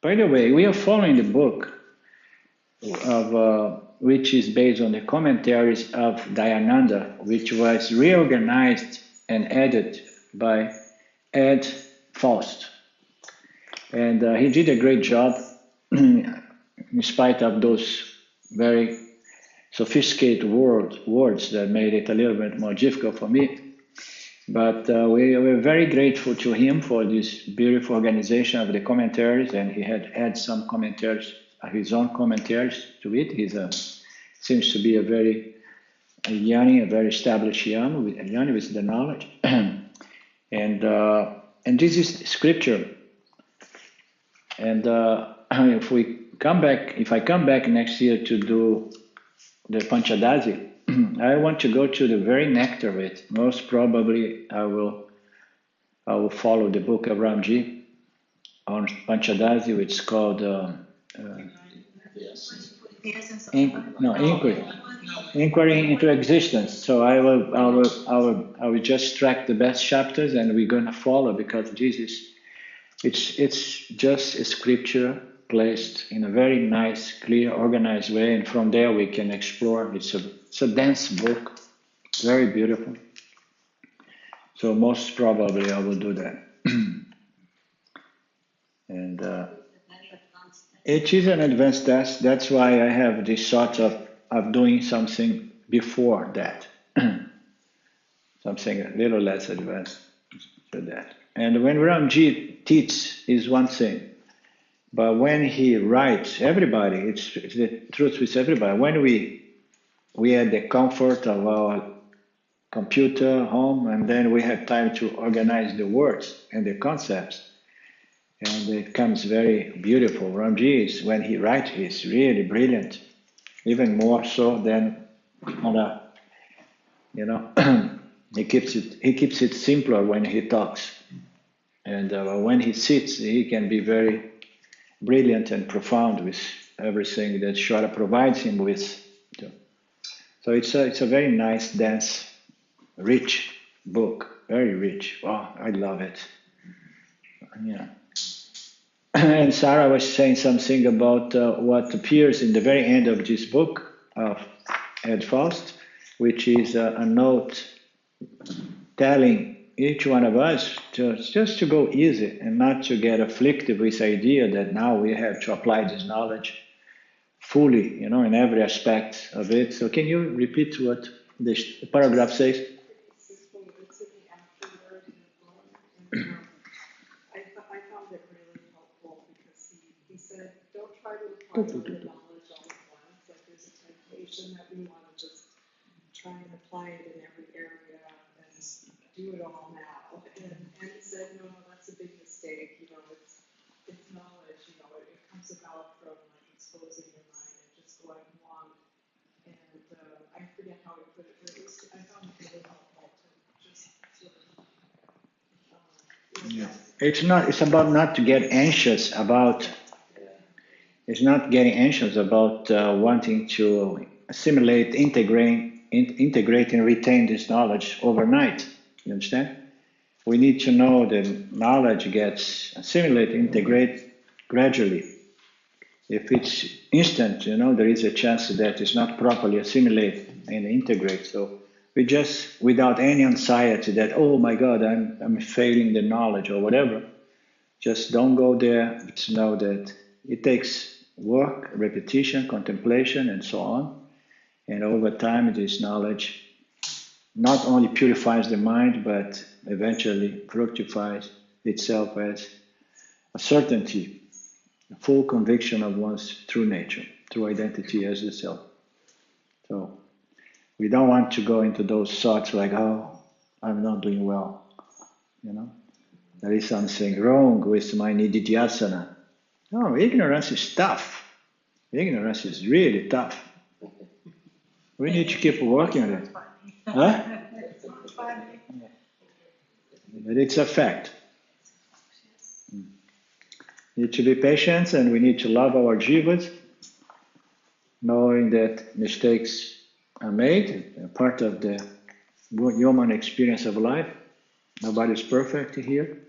By the way, we are following the book of which is based on the commentaries of Dayananda, which was reorganized and edited by Ed Faust. And he did a great job in spite of those very sophisticated words that made it a little bit more difficult for me. But we were very grateful to him for this beautiful organization of the commentaries, and he had added some commentaries, his own commentaries to it. He seems to be a very a very established young with the knowledge. And this is scripture. And if I come back next year to do the Panchadasi, I want to go to the very nectar of it. Most probably, I will follow the book of Ramji on Panchadasi, which is called Inquiry into Existence. So I will just track the best chapters, and we're going to follow, because it's just a scripture placed in a very nice, clear, organized way, and from there we can explore. It's a dense book, very beautiful. So most probably I will do that. And it is an advanced test. That's why I have this sort of doing something before that, something a little less advanced than that. And when Ramji teaches is one thing, but when he writes, everybody, it's the truth with everybody. When we had the comfort of our computer home, and then we had time to organize the words and the concepts, and it comes very beautiful. Ramji is, when he writes, he's really brilliant, even more so than on a, he keeps it simpler when he talks, and when he sits, he can be very brilliant and profound with everything that Shwara provides him with. So it's a very nice, dense, rich book, very rich. Oh, I love it. Yeah. And Sarah was saying something about what appears in the very end of this book of Ed Faust, which is a note telling each one of us just to go easy and not to get afflicted with the idea that now we have to apply this knowledge fully, in every aspect of it. So can you repeat what the paragraph says? I found it really helpful because he said, don't try to apply the knowledge all at once. Like there's a temptation that we want to just try and apply it in every area and do it all now. And he said, no, that's a big mistake. It's knowledge. It comes about from exposing your mind and just going along. And I forget how he put it, but I found it really helpful to just sort of. Yeah. It's about not to get anxious about. It's not getting anxious about wanting to assimilate, integrate, and retain this knowledge overnight. You understand? We need to know that knowledge gets assimilated, integrated gradually. If it's instant, there is a chance that it's not properly assimilated and integrated. So we just, without any anxiety that, oh my God, I'm failing the knowledge or whatever, just don't go there. Just know that it takes work, repetition, contemplation, and so on. And over time, this knowledge not only purifies the mind, but eventually fructifies itself as a certainty, a full conviction of one's true nature, true identity as the self. So we don't want to go into those thoughts like, oh, I'm not doing well, There is something wrong with my nididhyasana. No, ignorance is tough. Ignorance is really tough. We need to keep working on it. Huh? But it's a fact. We need to be patient, and we need to love our jivas, knowing that mistakes are made, part of the human experience of life. Nobody's perfect here.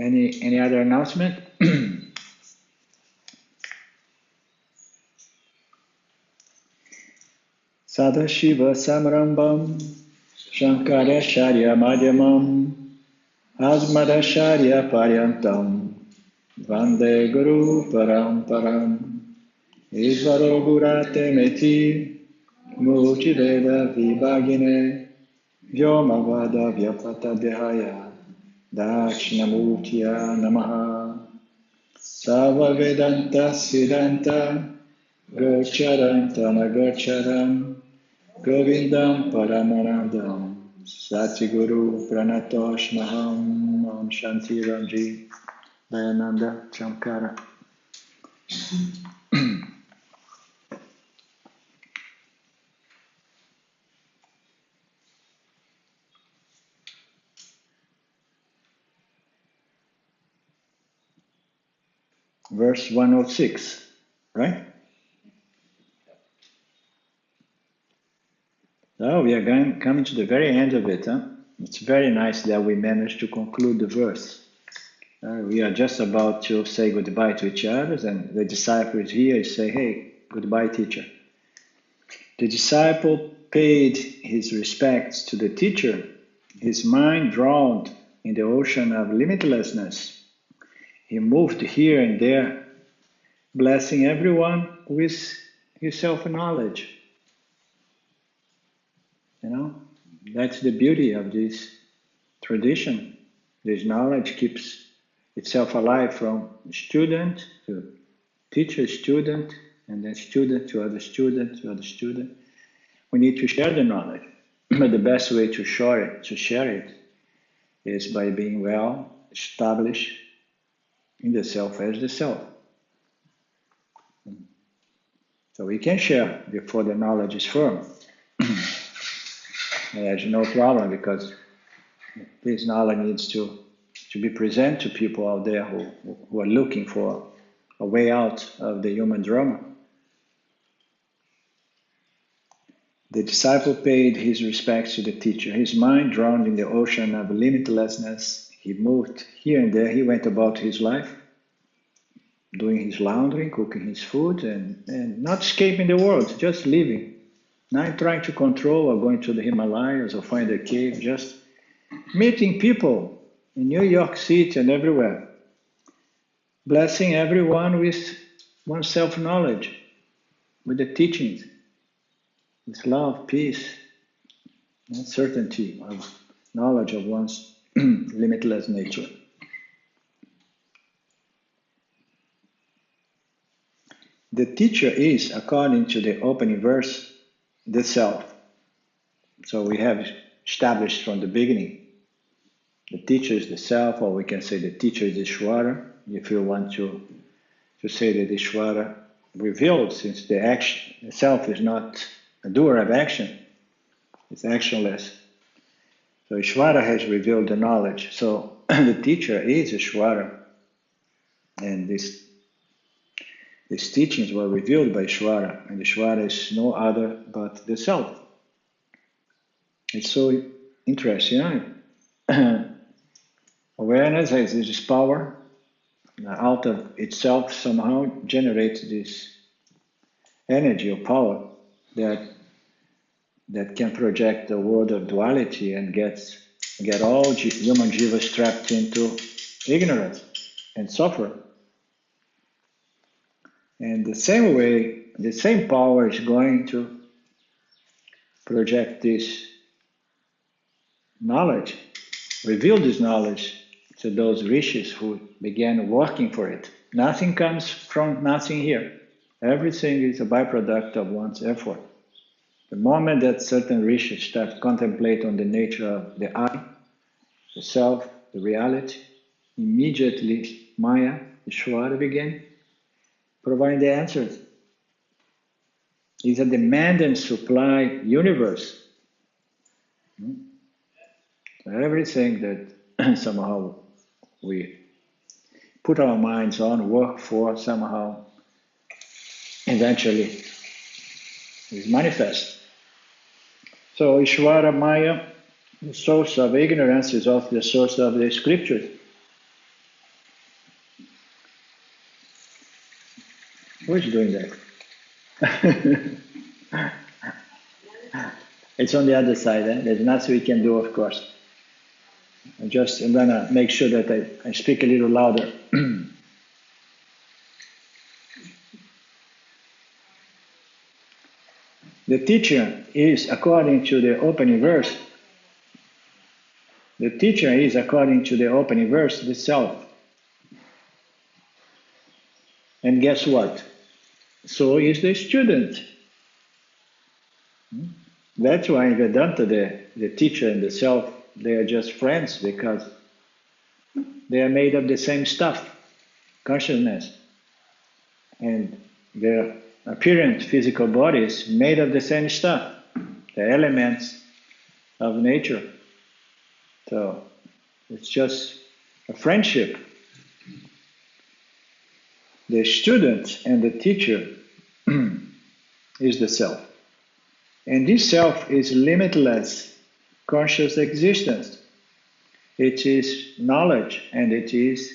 Any other announcement? Sadashiva Samrambam Shankaracharya Madhyamam Asmadacharya Paryantam Vande Guru Paramparam Isvaro Gurate Meti Murtideva Vibhagine Vyomavada Vyapata Dehaya Dakshinamurtiya Namaha Sava Vedanta Siddhanta Gocharanta Nagacharam Govindam Paramanandam Satiguru Pranatoshmaham Om Shanti Ramji Dayananda Chamkara. Verse 106, right? So we are coming to the very end of it. Huh? It's very nice that we managed to conclude the verse. We are just about to say goodbye to each other, and the disciple is here and say, hey, goodbye, teacher. The disciple paid his respects to the teacher, his mind drowned in the ocean of limitlessness. He moved here and there, blessing everyone with his self-knowledge. You know, that's the beauty of this tradition. This knowledge keeps itself alive from student to teacher, student, and then student to other student to other student. We need to share the knowledge, but the best way to share it is by being well established in the self as the self. So we can share before the knowledge is firm. There's no problem, because this knowledge needs to be present to people out there who are looking for a way out of the human drama. The disciple paid his respects to the teacher. His mind drowned in the ocean of limitlessness. He moved here and there. He went about his life, doing his laundry, cooking his food, and not escaping the world, just living. Not trying to control or going to the Himalayas or find a cave, just meeting people in New York City and everywhere. Blessing everyone with one's self-knowledge, with the teachings, with love, peace, and certainty of knowledge of one's limitless nature. The teacher is, according to the opening verse, the self. So we have established from the beginning, the teacher is the self, or we can say the teacher is Ishvara, if you want to say that Ishvara revealed, since the self is not a doer of action, it's actionless. So Ishvara has revealed the knowledge. So the teacher is Ishvara, and these teachings were revealed by Ishvara, and Ishvara is no other but the self. It's so interesting. Awareness has this power out of itself, somehow generates this energy or power that can project the world of duality and get all human jivas trapped into ignorance and suffer. And the same way, the same power is going to project this knowledge, reveal this knowledge to those rishis who began working for it. Nothing comes from nothing here. Everything is a byproduct of one's effort. The moment that certain rishis start contemplating on the nature of the I, the self, the reality, immediately Maya, Ishvara began providing the answers. It's a demand and supply universe. So everything that somehow we put our minds on, work for, somehow eventually is manifest. So Ishvara Maya, the source of ignorance, is also the source of the scriptures. Who's doing that? It's on the other side. There's nothing we can do, of course. I'm gonna make sure that I speak a little louder. The teacher is according to the opening verse. The teacher is according to the opening verse, the self. And guess what? So is the student. That's why in Vedanta, the teacher and the self, they are just friends because they are made of the same stuff, consciousness. And their apparent physical body is made of the same stuff, the elements of nature. So it's just a friendship. The student and the teacher is the self. And this self is limitless conscious existence. It is knowledge and it is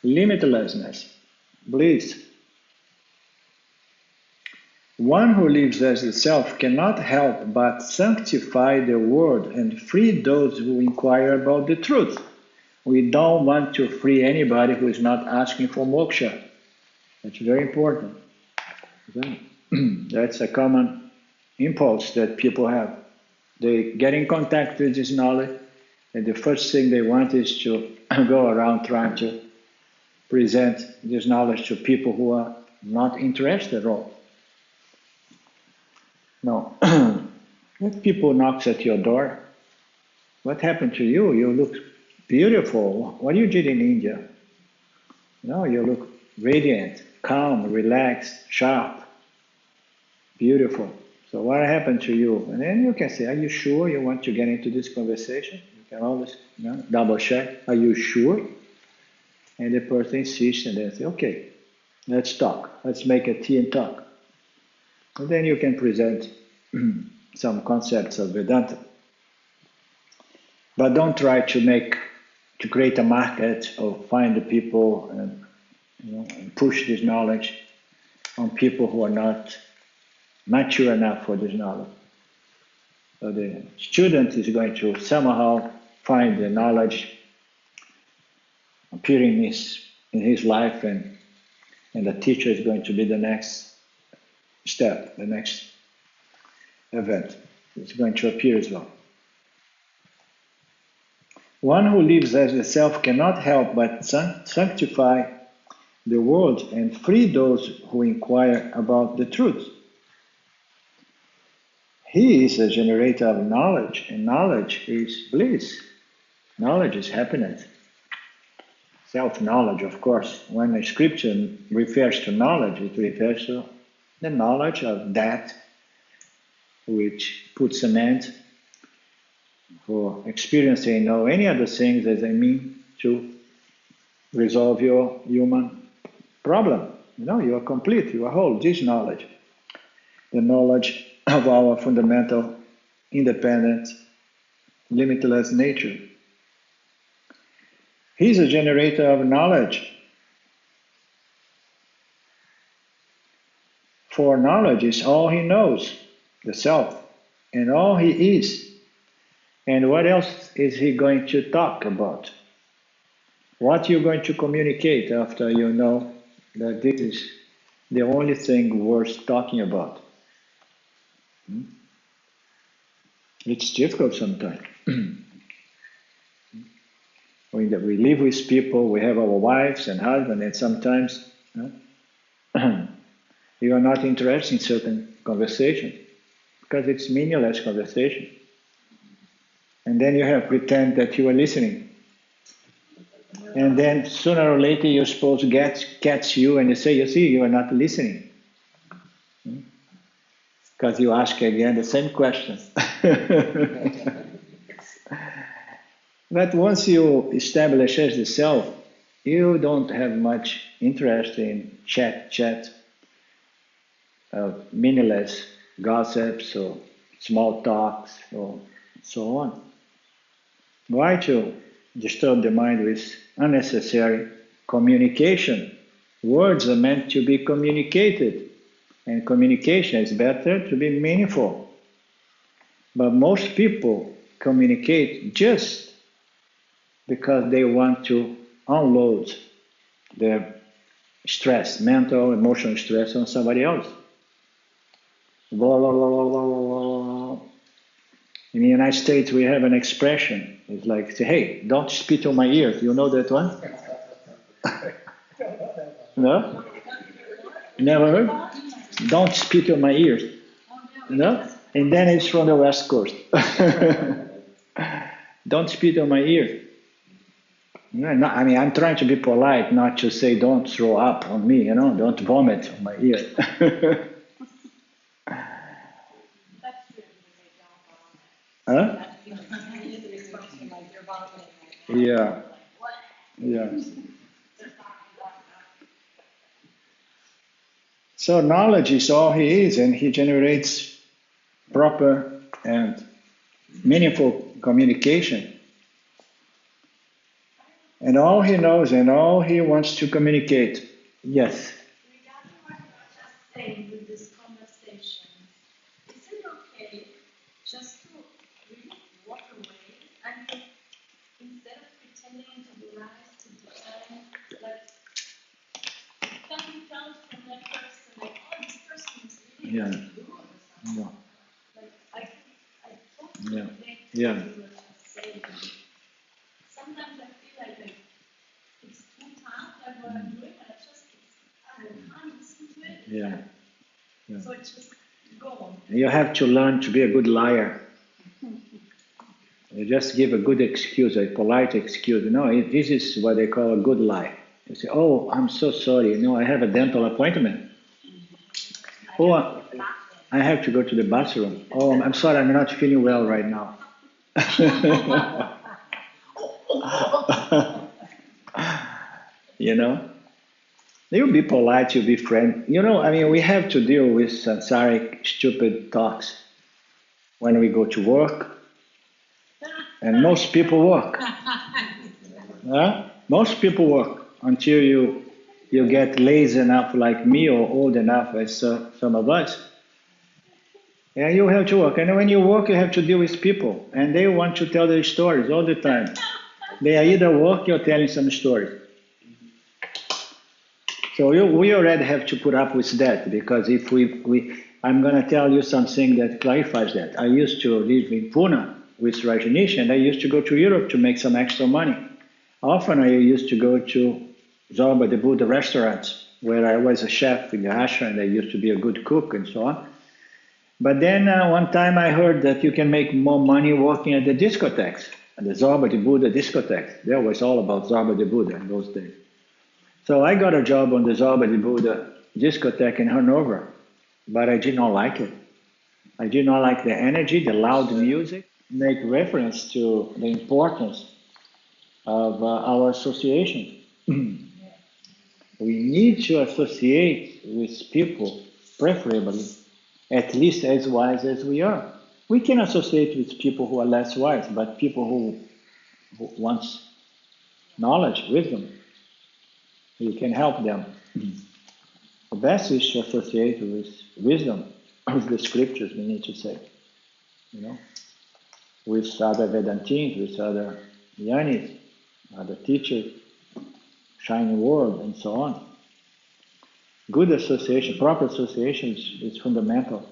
limitlessness, bliss. One who lives as the self cannot help but sanctify the world and free those who inquire about the truth. We don't want to free anybody who is not asking for moksha. That's very important. That's a common impulse that people have. They get in contact with this knowledge, and the first thing they want is to go around trying to present this knowledge to people who are not interested at all. No. If people knocks at your door, what happened to you? You look beautiful. What you did in India? No, you look radiant, calm, relaxed, sharp, beautiful. So what happened to you? And then you can say, are you sure you want to get into this conversation? You can always double check. Are you sure? And the person insists and they say, okay, let's talk. Let's make a tea and talk. And then you can present some concepts of Vedanta. But don't try to create a market or find the people and push this knowledge on people who are not mature enough for this knowledge. So the student is going to somehow find the knowledge appearing in his life, and the teacher is going to be the next step, the next event. It's going to appear as well. One who lives as the self cannot help but sanctify the world and free those who inquire about the truth. He is a generator of knowledge, and knowledge is bliss. Knowledge is happiness. Self-knowledge, of course. When a scripture refers to knowledge, it refers to the knowledge of that which puts an end for experiencing or any other things as a mean to resolve your human problem. You are complete, you are whole. This knowledge, the knowledge of our fundamental, independent, limitless nature. He's a generator of knowledge. For knowledge is all he knows, the self, and all he is. And what else is he going to talk about? What you're going to communicate after you know that this is the only thing worth talking about? It's difficult sometimes. We live with people, we have our wives and husbands, and sometimes you are not interested in certain conversation because it's meaningless conversation. And then you have to pretend that you are listening. And then sooner or later you're supposed to catch you and you say, you see, you are not listening. Because you ask again the same questions. But once you establish as the self, you don't have much interest in chat, meaningless gossips or small talks or so on. Why to disturb the mind with unnecessary communication Words are meant to be communicated, and communication is better to be meaningful. But most people communicate just because they want to unload their stress, mental, emotional stress on somebody else. Blah, blah, blah, blah, blah, blah. In the United States, we have an expression. It's like, say, hey, don't spit on my ears. You know that one? No? Never heard? Don't spit on my ears. No? And then it's from the West Coast. Don't spit on my ears. No, I mean, I'm trying to be polite, not to say don't throw up on me, don't vomit on my ear. Huh? Yeah. Yeah. So knowledge is all he is, and he generates proper and meaningful communication. And all he knows and all he wants to communicate. Yes. Regarding what you were just saying with this conversation, is it okay just to really walk away? I mean, instead of pretending to be nice, to pretend like something comes from that person, like, oh, this person is really Yeah. good or something. Yeah. Like, I totally Yeah. relate to Yeah. what you were just saying. Sometimes I feel like it's too tough, like what I'm doing, and I can't listen to it. Yeah. Yeah. So it's just gone. You have to learn to be a good liar. You just give a good excuse, a polite excuse. No, this is what they call a good lie. You say, oh, I'm so sorry. No, I have a dental appointment. Oh, I have to go to the bathroom. Oh, I'm sorry, I'm not feeling well right now. You know? You'll be polite, you'll be friendly. I mean, we have to deal with samsaric stupid talks when we go to work, and most people work. Huh? Most people work until you get lazy enough like me or old enough as some of us. Yeah, you have to work. And when you work, you have to deal with people. And they want to tell their stories all the time. They are either working or telling some stories. So we already have to put up with that, because if I'm going to tell you something that clarifies that. I used to live in Pune with Rajneesh, and I used to go to Europe to make some extra money. Often I used to go to Zorba the Buddha restaurants, where I was a chef in the ashram, and I used to be a good cook and so on. But then one time I heard that you can make more money working at the discotheques, at the Zorba the Buddha discotheques. That was all about Zorba the Buddha in those days. So I got a job on the Zorba the Buddha discotheque in Hanover, but I did not like it. I did not like the energy, the loud music. Make reference to the importance of our association. We need to associate with people, preferably, at least as wise as we are. We can associate with people who are less wise, but people who want knowledge, wisdom, we can help them. The best is to associate with wisdom, with the scriptures, we need to say, with other Vedantins, with other Jnanis, other teachers, shining world, and so on. Good association, proper association is fundamental.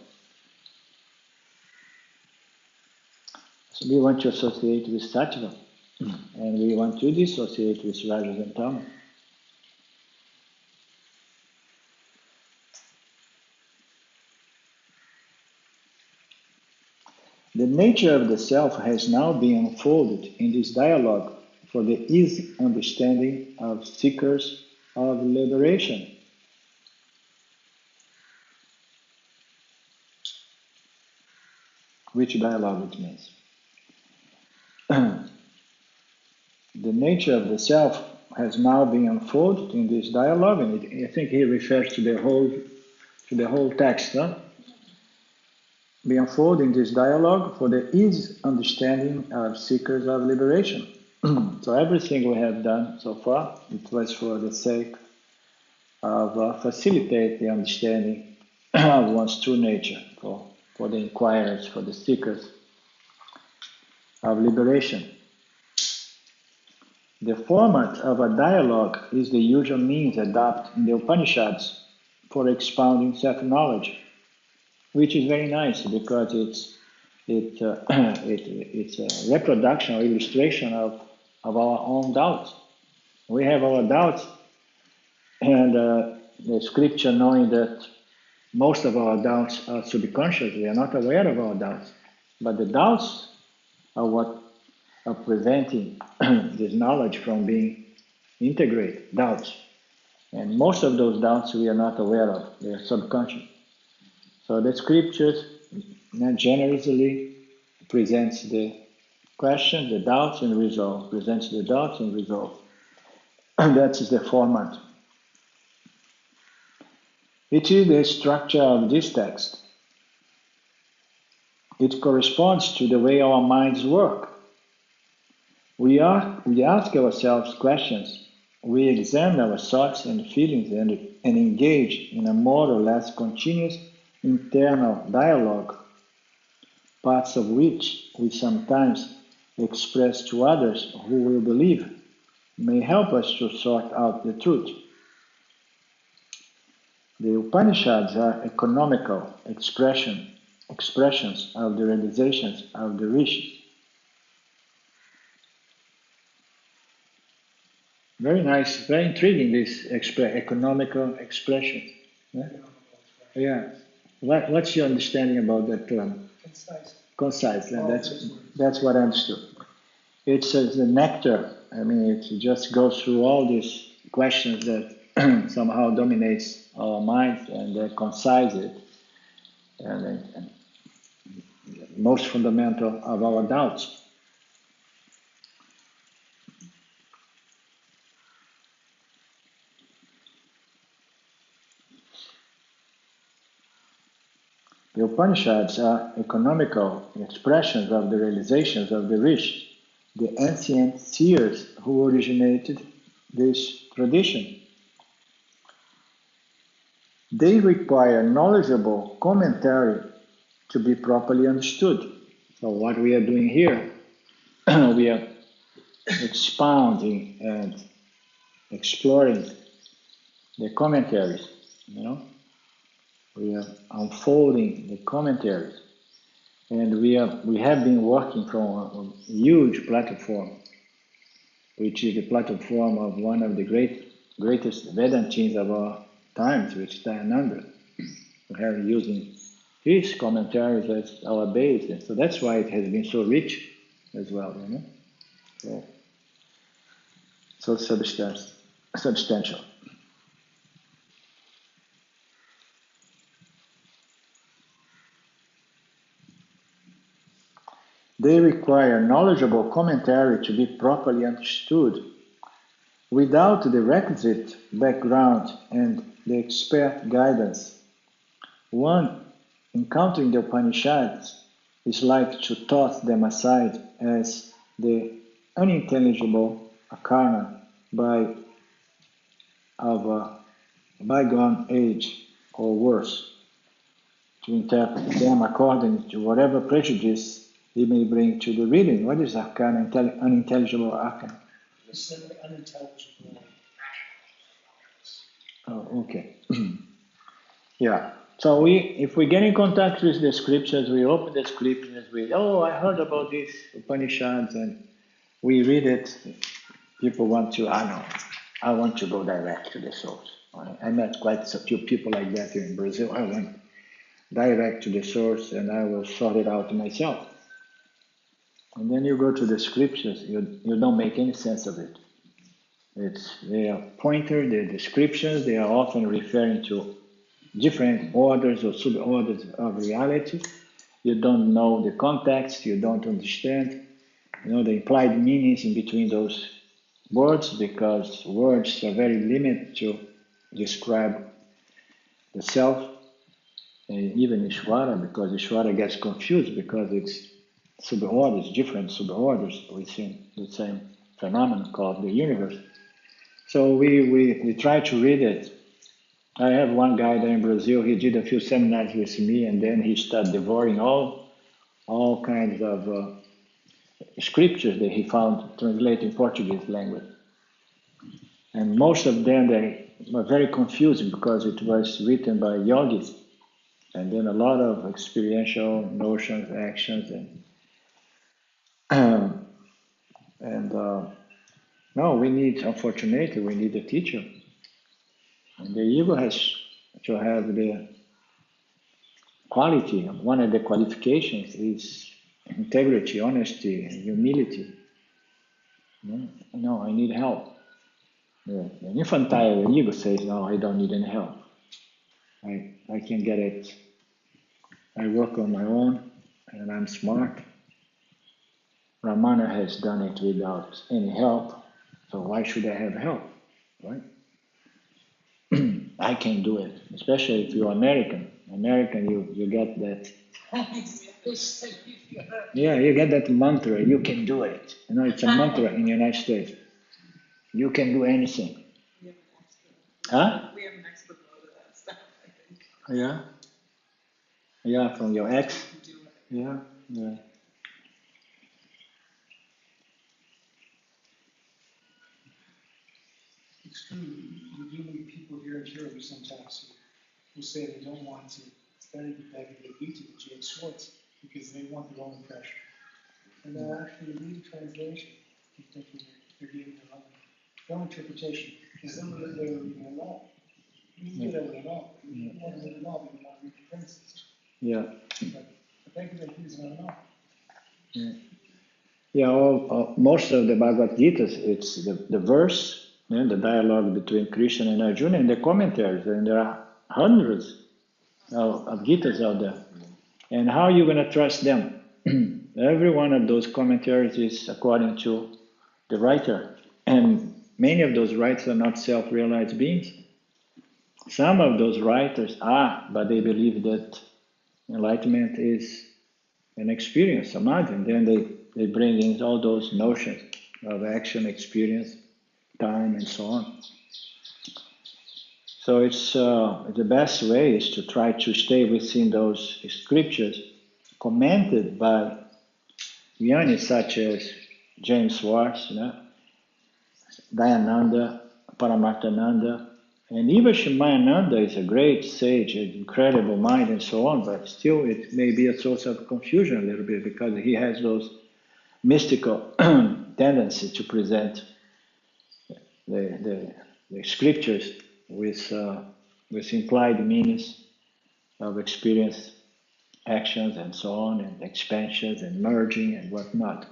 So we want to associate with Sattva, and we want to dissociate with Rajas and Tamas. The nature of the self has now been unfolded in this dialogue for the easy understanding of seekers of liberation. Which dialogue it means? The nature of the self has now been unfolded in this dialogue, and I think he refers to the whole text. Huh? Be unfolded in this dialogue for the easy understanding of seekers of liberation. So everything we have done so far, it was for the sake of facilitate the understanding of one's true nature for the inquirers, for the seekers of liberation. The format of a dialogue is the usual means adopted in the Upanishads for expounding self-knowledge, which is very nice because it's a reproduction or illustration of our own doubts. We have our doubts, and the scripture, knowing that most of our doubts are subconscious, we are not aware of our doubts, but the doubts are what are preventing this knowledge from being integrated, doubts. And most of those doubts we are not aware of, they are subconscious. So the scriptures generously presents the question, the doubts and resolve, presents the doubts and resolve. And that is the format. It is the structure of this text. It corresponds to the way our minds work. We ask ourselves questions, we examine our thoughts and feelings and engage in a more or less continuous internal dialogue, parts of which we sometimes express to others who will believe may help us to sort out the truth. The Upanishads are economical expressions of the realizations of the rishis. Very nice, very intriguing, this economical expression. Yeah? Yeah. What's your understanding about that term? Concise. Concise, that's what I understood. It's the nectar. I mean, it just goes through all these questions that somehow dominates our minds and concise it. And most fundamental of our doubts. The Upanishads are economical expressions of the realizations of the rishis, the ancient seers who originated this tradition. They require knowledgeable commentary to be properly understood. So what we are doing here, we are expounding and exploring the commentaries, We are unfolding the commentaries, and we have been working from a huge platform, which is the platform of one of the greatest Vedantins of our times, which is Dayananda. We have using his commentaries as our base, and so that's why it has been so rich as well, so substantial. They require knowledgeable commentary to be properly understood. Without the requisite background and the expert guidance, one encountering the Upanishads is like to toss them aside as the unintelligible akarna of a bygone age, or worse, to interpret them according to whatever prejudice he may bring to the reading. What is arcana, unintelligible arcana? Unintelligible. Oh, okay. Yeah. So if we get in contact with the scriptures, we open the scriptures, I heard about this Upanishads, and we read it. People want to, I want to go direct to the source. I met quite a few people like that here in Brazil. I went direct to the source, and I will sort it out myself. And then you go to the scriptures, you don't make any sense of it. They are pointer, the descriptions, they are often referring to different orders or sub-orders of reality. You don't know the context, you don't understand, the implied meanings in between those words, because words are very limited to describe the self, and even Ishvara, because Ishvara gets confused because it's sub-orders, different sub-orders within the same phenomenon called the universe. So we try to read it I have one guy there in Brazil. He did a few seminars with me, and then he started devouring all kinds of scriptures that he found translated in Portuguese language. And most of them they were very confusing because it was written by yogis, and then a lot of experiential notions, actions, and no, we need, unfortunately, we need a teacher. And the ego has to have the quality. One of the qualifications is integrity, honesty, and humility. No, I need help. The infantile ego says, no, I don't need any help. I can get it. I work on my own, and I'm smart. Ramana has done it without any help, so why should I have help, right? I can do it, especially if you're American. American, you get that. Yeah, you get that mantra. You can do it. You know, it's a mantra in the United States. You can do anything. We have an expert. Huh? We have an expert mode of that stuff, I think. Yeah. Yeah, from your ex. We can do it. Yeah, yeah. It's true, you do meet people here in Europe sometimes who say they don't want to study the Bhagavad Gita with James Schwartz because they want their own impression. And they'll actually read the translation and thinking they're giving their own interpretation. Because then they're reading it all. You can do that with it all. You want to read it all, but you want to read the premises. Yeah. But the Bhagavad Gita is not enough. Yeah. Yeah, most of the Bhagavad Gita, it's the verse, and the dialogue between Krishna and Arjuna, and the commentaries, and there are hundreds of Gitas out there. And how are you going to trust them? Every one of those commentaries is according to the writer, and many of those writers are not self-realized beings. Some of those writers are, but they believe that enlightenment is an experience, samadhi, and then they bring in all those notions of action, experience, time, and so on. So it's the best way is to try to stay within those scriptures commented by Jnanis such as James Schwartz, Dayananda, Paramarthananda, and even Shimayananda is a great sage, an incredible mind and so on, but still it may be a source of confusion a little bit because he has those mystical tendency to present the scriptures with implied meanings of experience, actions and so on, and expansions and merging and whatnot.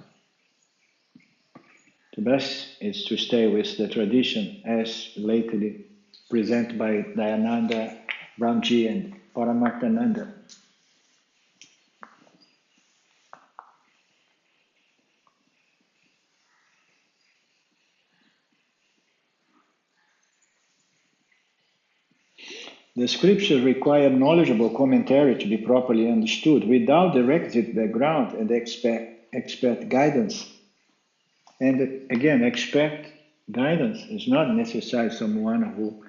The best is to stay with the tradition as lately presented by Dayananda, Ramji and Paramarthananda. The scriptures require knowledgeable commentary to be properly understood without the requisite background and expert guidance. And again, expert guidance is not necessarily someone who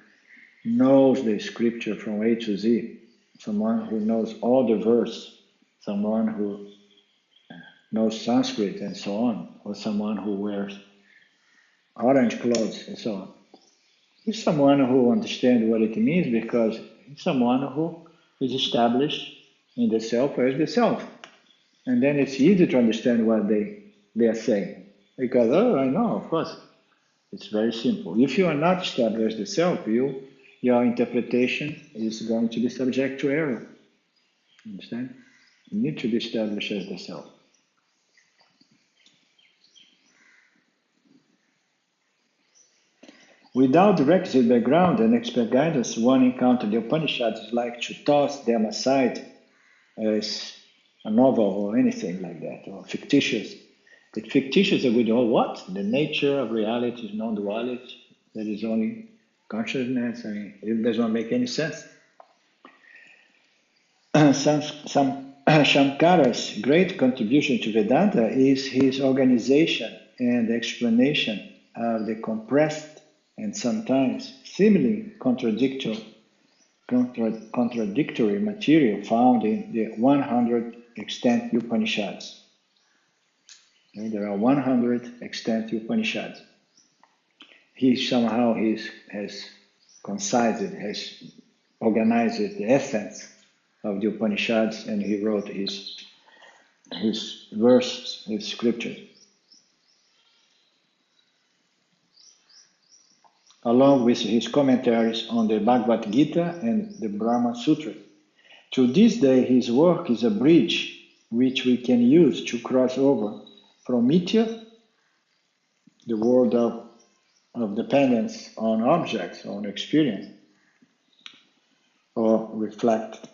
knows the scripture from A to Z, someone who knows all the verse, someone who knows Sanskrit and so on, or someone who wears orange clothes and so on. It's someone who understands what it means because it's someone who is established in the self as the self. And then it's easy to understand what they are saying. Because, oh, I know, of course. It's very simple. If you are not established as the self, your interpretation is going to be subject to error. Understand? You need to be established as the self. Without the requisite background and expert guidance, one encounters the Upanishads is like to toss them aside as a novel or anything like that, or fictitious. If fictitious are good, oh, what? The nature of reality is non-duality, there is only consciousness, it does not make any sense. Shankara's great contribution to Vedanta is his organization and explanation of the compressed and sometimes seemingly contradictory contradictory material found in the 100 extant Upanishads. Okay, there are 100 extant Upanishads. He somehow has concised it, has organized it, the essence of the Upanishads, and he wrote his verses, his scriptures, along with his commentaries on the Bhagavad Gita and the Brahma Sutra. To this day, his work is a bridge which we can use to cross over from Mithya, the world of dependence on objects, on experience, or reflect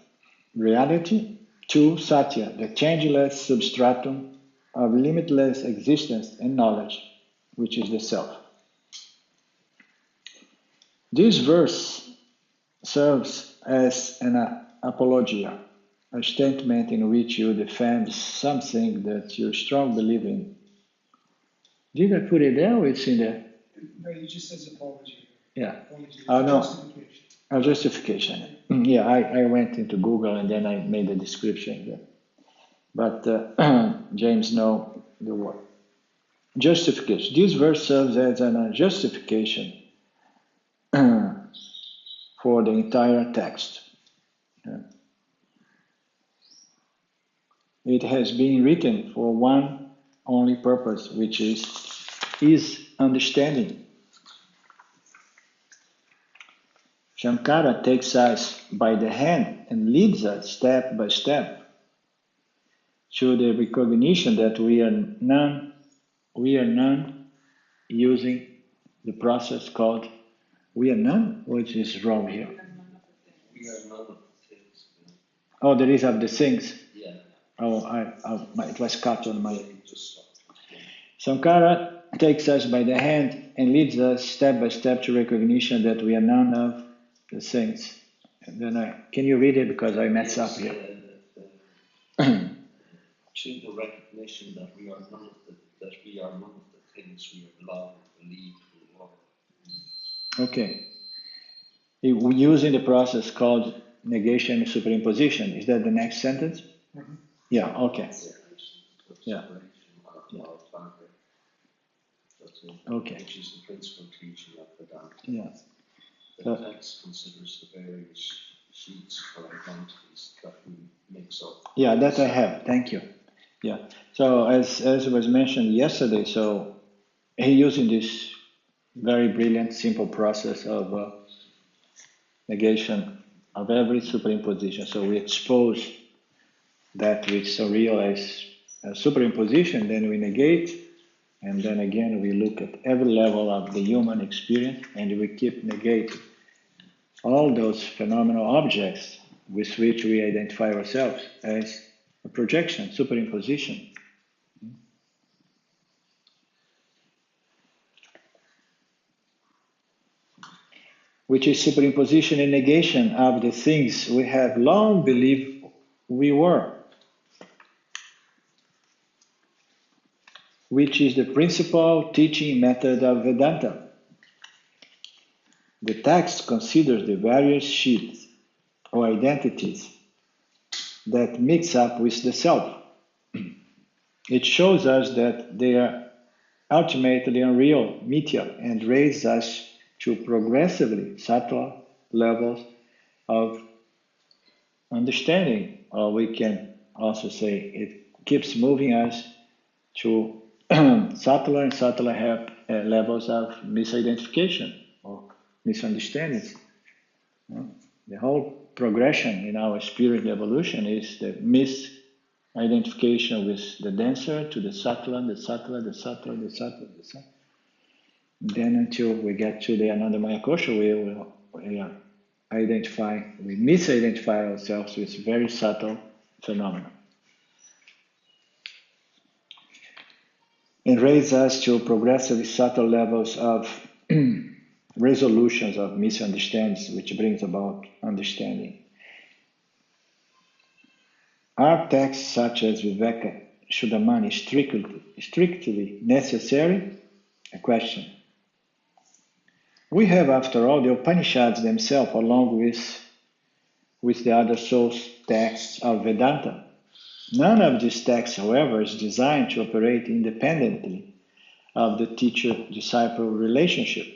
reality, to Satya, the changeless substratum of limitless existence and knowledge, which is the self. This verse serves as an apologia, a statement in which you defend something that you strongly believe in. Did I put it there or it's in there? No, it just says apology. Yeah. Apology. Oh, no. Justification. A justification. Yeah, I went into Google and then I made a description there. But James knows the word. Justification. This verse serves as a justification for the entire text. It has been written for one only purpose, which is understanding. Shankara takes us by the hand and leads us step by step to the recognition that we are none using the process called we are none, which is wrong here. We are none of the things. Oh, there is of the things. Yeah. Oh, it was cut on my. Just stop. Sankara takes us by the hand and leads us step by step to recognition that we are none of the things. And then can you read it because I mess up here? To the recognition that we are none of the things we are love, believe, love. Okay. We're using the process called negation and superimposition. Is that the next sentence? Mhm. Yeah. Okay. Yeah. Okay. Which is the principal teaching of Vedanta. Yeah. The text considers the various sheets or identities that we mix up. Yeah, that I have. Thank you. Yeah. So as was mentioned yesterday, so he using this very brilliant, simple process of negation of every superimposition. So we expose that which is so real as a superimposition, then we negate, and then again we look at every level of the human experience, and we keep negating all those phenomenal objects with which we identify ourselves as a projection, superimposition. Which is superimposition and negation of the things we have long believed we were, which is the principal teaching method of Vedanta. The text considers the various sheets or identities that mix up with the self. It shows us that they are ultimately unreal, mithya, and raises us to progressively subtle levels of understanding, or we can also say it keeps moving us to subtler and subtler levels of misidentification or misunderstandings. The whole progression in our spirit evolution is the misidentification with the denser to the subtler, the subtler, the subtler, the subtler, the subtler. Then until we get to the Anandamaya Kosha, we misidentify ourselves with very subtle phenomena. And raise us to progressively subtle levels of resolutions of misunderstandings, which brings about understanding. Are texts such as Viveka Chudamani strictly necessary? A question. We have, after all, the Upanishads themselves, along with with the other source texts of Vedanta. None of these texts, however, is designed to operate independently of the teacher-disciple relationship.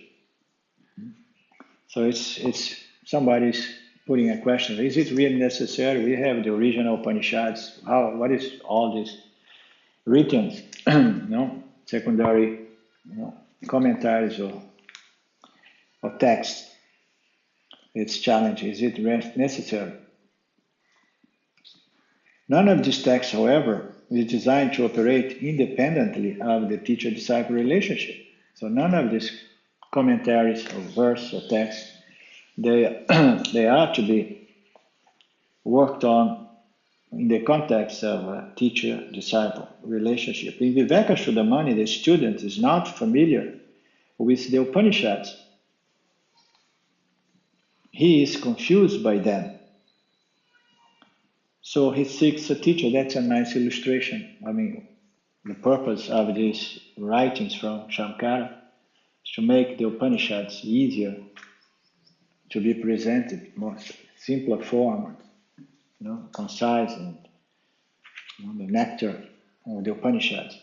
So it's somebody's putting a question: is it really necessary? We have the original Upanishads. What is all this written, secondary, commentaries or text? It's challenging. Is it necessary? None of these texts, however, is designed to operate independently of the teacher-disciple relationship. So none of these commentaries or verse or text, they are to be worked on in the context of a teacher-disciple relationship. In Vivekachudamani, the student is not familiar with the Upanishads. He is confused by them. So he seeks a teacher. That's a nice illustration. I mean, the purpose of these writings from Shankara is to make the Upanishads easier to be presented, more simpler form, concise, and the nectar of the Upanishads.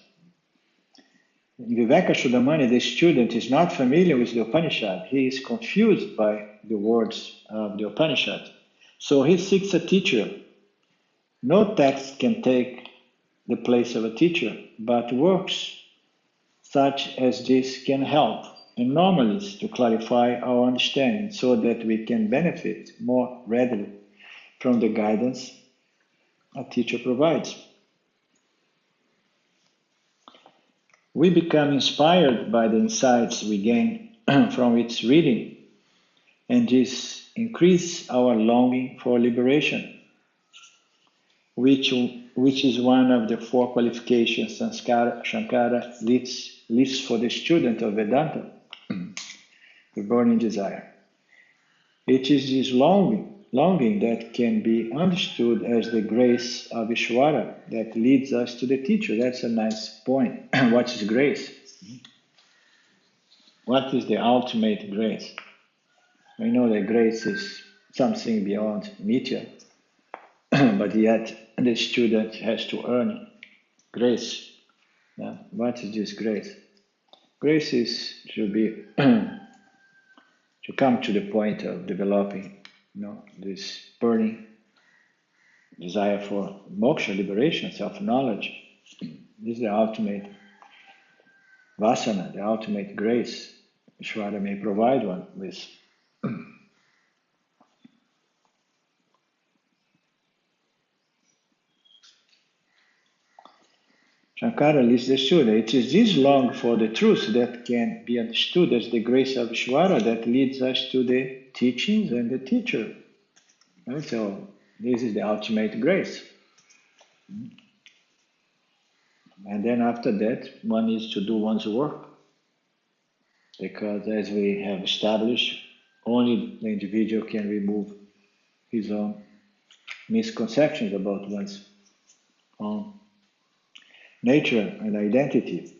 In Vivekachudamani, the student is not familiar with the Upanishad. He is confused by the words of the Upanishad. So he seeks a teacher. No text can take the place of a teacher, but works such as this can help anomalies to clarify our understanding so that we can benefit more readily from the guidance a teacher provides. We become inspired by the insights we gain from its reading, and this increases our longing for liberation, which is one of the 4 qualifications Shankara lists for the student of Vedanta, the burning desire. It is this longing that can be understood as the grace of Ishvara that leads us to the teacher. That's a nice point. What is grace? What is the ultimate grace? We know that grace is something beyond nitya, but yet the student has to earn grace. Yeah? What is this grace? Grace is to come to the point of developing, this burning desire for moksha, liberation, self-knowledge. This is the ultimate vasana, the ultimate grace. Ishvara may provide one with. Shankara lists the student. It is this long for the truth that can be understood as the grace of Ishvara that leads us to the teachings and the teacher. And so this is the ultimate grace. And then after that, one needs to do one's work. Because as we have established, only the individual can remove his own misconceptions about one's own nature and identity.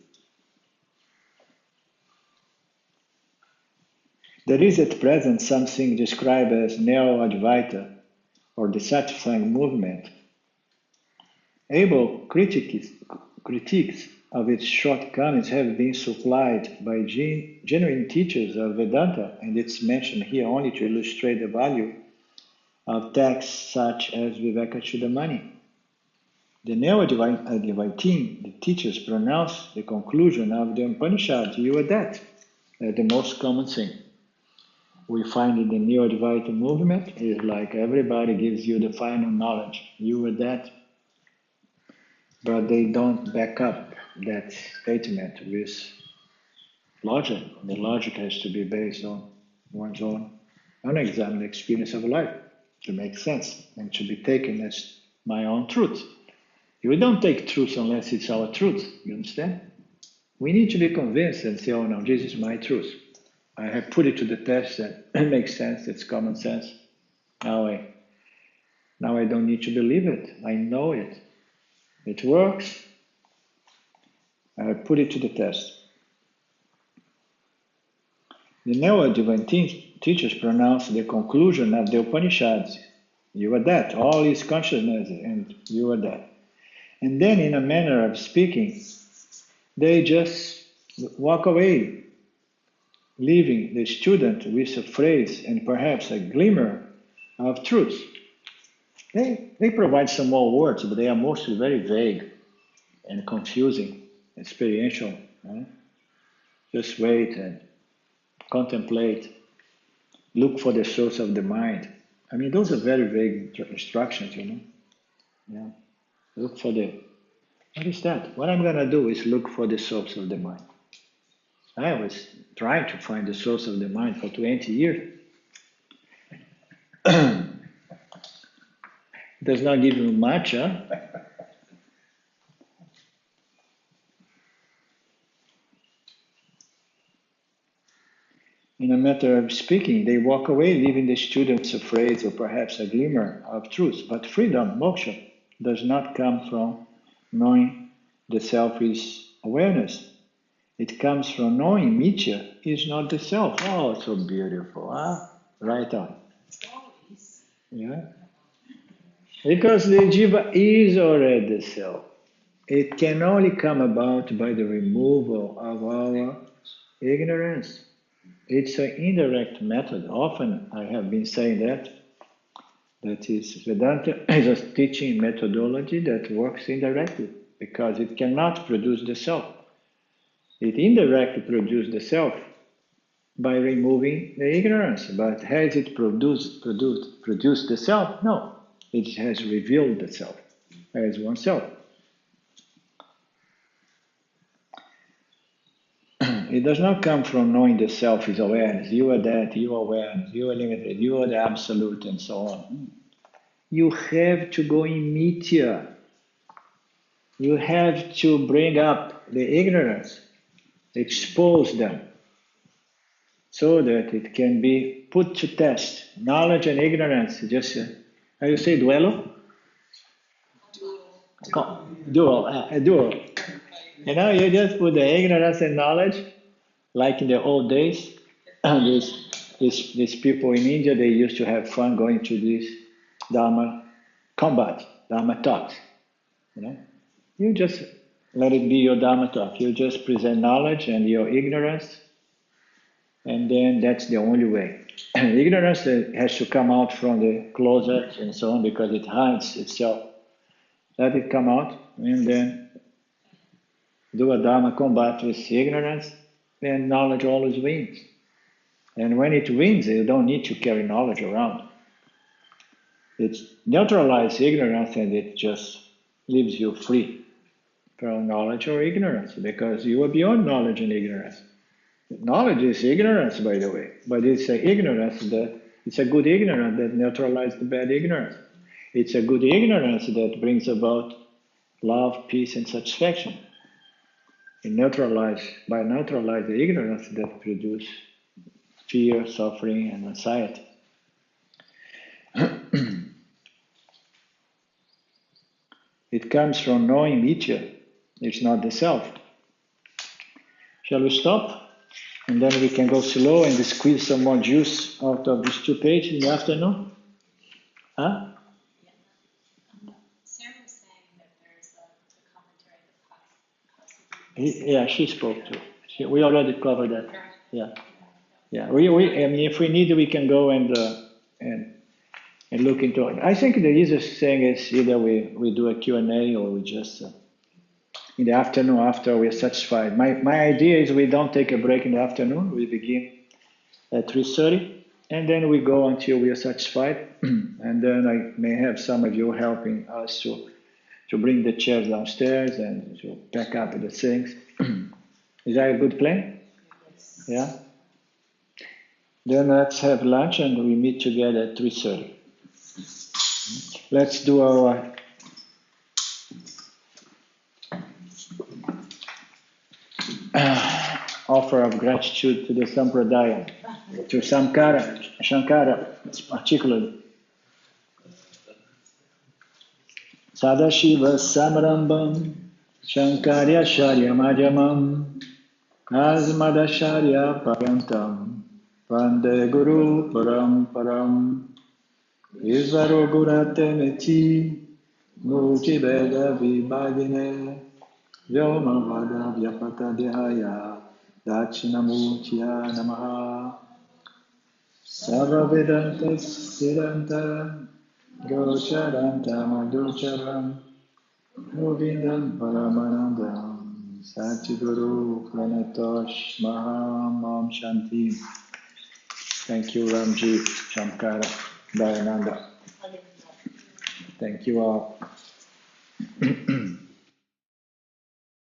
There is at present something described as Neo-Advaita, or the Satsang movement. Able critiques of its shortcomings have been supplied by genuine teachers of Vedanta, and it's mentioned here only to illustrate the value of texts such as Vivekachudamani. The Neo-Advaitine, the teachers pronounce the conclusion of the Upanishad, you are that. That's the most common thing. We find in the Neo-Advaita movement is like everybody gives you the final knowledge. You are that. But they don't back up that statement with logic. The logic has to be based on one's own unexamined experience of life to make sense and to be taken as my own truth. You don't take truth unless it's our truth, you understand? We need to be convinced and say, oh no, this is my truth. I have put it to the test and it makes sense, it's common sense. Now I don't need to believe it, I know it. It works, I have put it to the test. The Neo-Advaitine teachers pronounce the conclusion of the Upanishads. You are that. All is consciousness, and you are that. And then, in a manner of speaking, they just walk away, leaving the student with a phrase and perhaps a glimmer of truth. They provide some more words, but they are mostly very vague and confusing, experiential. Right? Just wait and contemplate, look for the source of the mind. I mean, those are very vague instructions, you know. Yeah. Look for the, what is that? What I'm going to do is look for the source of the mind. I was trying to find the source of the mind for 20 years. Does not give you much, huh? In a matter of speaking, they walk away, leaving the students a phrase or perhaps a glimmer of truth. But freedom, moksha, does not come from knowing the self is awareness. It comes from knowing Mitya is not the self. Oh, so beautiful, huh? Right on. Yeah. Because the jiva is already the self. It can only come about by the removal of our ignorance. It's an indirect method. Often I have been saying that is Vedanta is a teaching methodology that works indirectly because it cannot produce the self. It indirectly produces the self by removing the ignorance. But has it produced the self? No. It has revealed the self as oneself. It does not come from knowing the self is awareness. You are that, you are awareness, you are limited, you are the absolute, and so on. You have to go in Mitya. You have to bring up the ignorance, expose them, so that it can be put to test. Knowledge and ignorance, just, how you say duelo? Duel. You know, you just put the ignorance and knowledge, like in the old days. These people in India, they used to have fun going to this Dharma combat, Dharma talks. You know, you just let it be your Dharma talk. You just present knowledge and your ignorance, and then that's the only way. Ignorance has to come out from the closet and so on because it hides itself. Let it come out, and then do a Dharma combat with ignorance, then knowledge always wins. And when it wins, you don't need to carry knowledge around. It neutralizes ignorance and it just leaves you free from knowledge or ignorance because you are beyond knowledge and ignorance. Knowledge is ignorance, by the way, but it's a good ignorance that neutralizes the bad ignorance. It's a good ignorance that brings about love, peace, and satisfaction. By neutralize the ignorance that produces fear, suffering, and anxiety. It comes from knowing Mitya. It's not the self. Shall we stop? And then we can go slow and squeeze some more juice out of these 2 pages in the afternoon? Huh? Sarah was saying that there's a commentary that She spoke too. We already covered that. Yeah. I mean, if we need, we can go and look into it. I think the easiest thing is either we do a Q&A or we just in the afternoon after we're satisfied. My idea is we don't take a break in the afternoon. We begin at 3:30 and then we go until we are satisfied. And then I may have some of you helping us to bring the chairs downstairs and to pack up the things. Is that a good plan? Yes. Yeah? Then let's have lunch and we meet together at 3:30. Let's do our offer of gratitude to the Sampradaya, to Shankara particularly. Sadashiva Samarambam Shankarya Sharya Madhyamam Asmadasharya Paryantam Vande Guru Paramparam. Isvaro Gurate Meti Murti Veda Vibhagine Vyoma Vada Vyapata Dhyaya Dachinamurtiya Namaha Sarva Vedanta Siddhanta Gocharantam Aducharam Govindam Paramanandam Satguru Pranatosh Maham Om Shanti. Thank you, Ramji, Shankara, Dayananda. Thank you all.